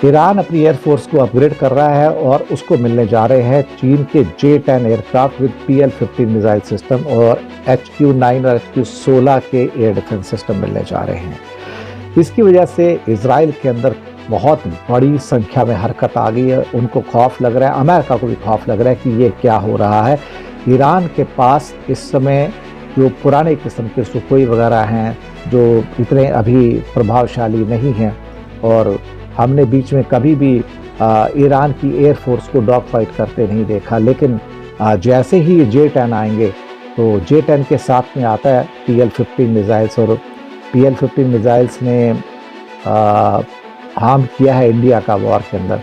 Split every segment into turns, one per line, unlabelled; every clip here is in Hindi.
ईरान अपनी एयरफोर्स को अपग्रेड कर रहा है और उसको मिलने जा रहे हैं चीन के J-10 aircraft with PL-15 missile system और HQ-9 और HQ-16 के एयर डिफेंस सिस्टम मिलने जा रहे हैं। इसकी वजह से इजराइल के अंदर बहुत बड़ी संख्या में हरकत आ गई है। उनको खौफ लग रहा है, अमेरिका को भी खौफ लग रहा है कि ये क्या हो रहा है। ईरान के पास इस समय जो पुराने किस्म के सुखोई वगैरह हैं जो इतने अभी प्रभावशाली नहीं हैं, और हमने बीच में कभी भी ईरान की एयरफोर्स को डॉग फाइट करते नहीं देखा, लेकिन जैसे ही ये J-10 आएंगे तो J-10 के साथ में आता है PL-15 मिसाइल्स, और PL-15 मिसाइल्स ने हार्म किया है इंडिया का वॉर के अंदर,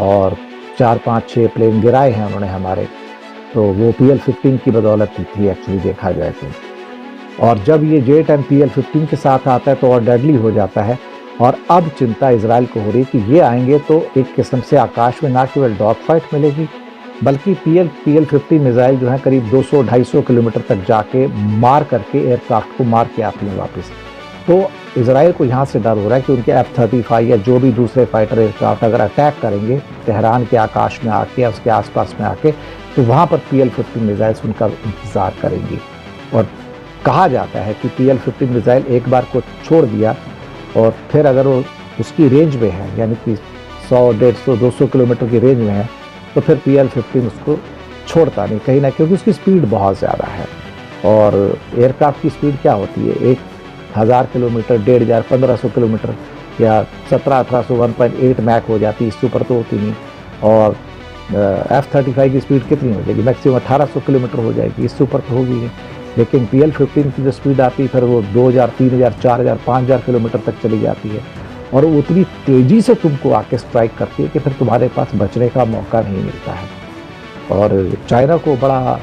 और 4-5-6 प्लेन गिराए हैं उन्होंने हमारे, तो वो PL-15 की बदौलत थी एक्चुअली देखा जाए तो। और जब ये J-10 PL-15 के साथ आता है तो और डेडली हो जाता है। और अब चिंता इजराइल को हो रही है कि ये आएंगे तो एक किस्म से आकाश में ना केवल डॉग फाइट मिलेगी, बल्कि PL-15 मिसाइल जो है करीब 200-250 किलोमीटर तक जाके मार करके एयरक्राफ्ट को मार के आती है वापस। तो इजराइल को यहाँ से डर हो रहा है कि उनके F-35 या जो भी दूसरे फाइटर एयरक्राफ्ट अगर अटैक करेंगे तेहरान के आकाश में आके या उसके आसपास में आके, तो वहाँ पर PL-15 मिसाइल्स उनका इंतज़ार करेंगी। और कहा जाता है कि PL-15 मिसाइल एक बार को छोड़ दिया और फिर अगर वो उसकी रेंज में है, यानी कि 100, 150, 200 किलोमीटर की रेंज में है, तो फिर PL-15 उसको छोड़ता नहीं कहीं ना, क्योंकि उसकी स्पीड बहुत ज़्यादा है। और एयरक्राफ्ट की स्पीड क्या होती है, 1000 किलोमीटर, 1500, 1500 किलोमीटर या 1700-1800, 1.8 मैक हो जाती है, इससे ऊपर तो होती नहीं। और F-35 की स्पीड कितनी हो जाएगी, मैक्सिमम 1800 किलोमीटर हो जाएगी, इससे ऊपर तो होगी नहीं। लेकिन PL-15 की जो स्पीड आती है फिर वो 2000, 3000, 4000, 5000 किलोमीटर तक चली जाती है, और वो उतनी तेज़ी से तुमको आके स्ट्राइक करती है कि फिर तुम्हारे पास बचने का मौका नहीं मिलता है। और चाइना को बड़ा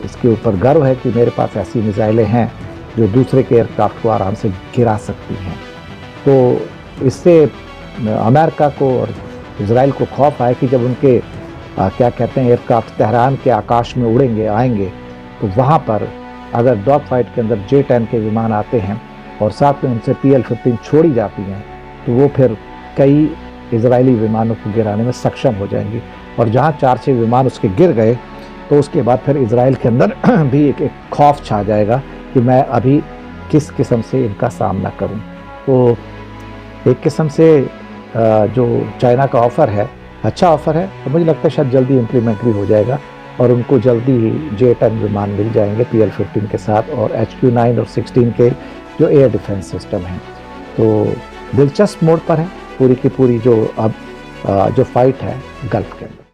इसके ऊपर गर्व है कि मेरे पास ऐसी मिसाइलें हैं जो दूसरे के एयरक्राफ्ट को आराम से गिरा सकती हैं। तो इससे अमेरिका को और इजराइल को खौफ आया कि जब उनके क्या कहते हैं एयरक्राफ्ट तेहरान के आकाश में उड़ेंगे आएंगे, तो वहाँ पर अगर डॉग फाइट के अंदर J-10 के विमान आते हैं और साथ में उनसे PL-15 छोड़ी जाती हैं, तो वो फिर कई इजरायली विमानों को गिराने में सक्षम हो जाएंगी। और जहाँ 4-6 विमान उसके गिर गए तो उसके बाद फिर इजराइल के अंदर भी एक खौफ छा जाएगा कि मैं अभी किस किस्म से इनका सामना करूं। तो एक किस्म से जो चाइना का ऑफ़र है अच्छा ऑफ़र है, तो मुझे लगता है शायद जल्दी इम्प्लीमेंट भी हो जाएगा और उनको जल्दी ही J-10 विमान मिल जाएंगे PL-15 के साथ, और HQ-9 और 16 के जो एयर डिफेंस सिस्टम हैं। तो दिलचस्प मोड़ पर है पूरी की पूरी जो अब जो फाइट है गल्फ के अंदर।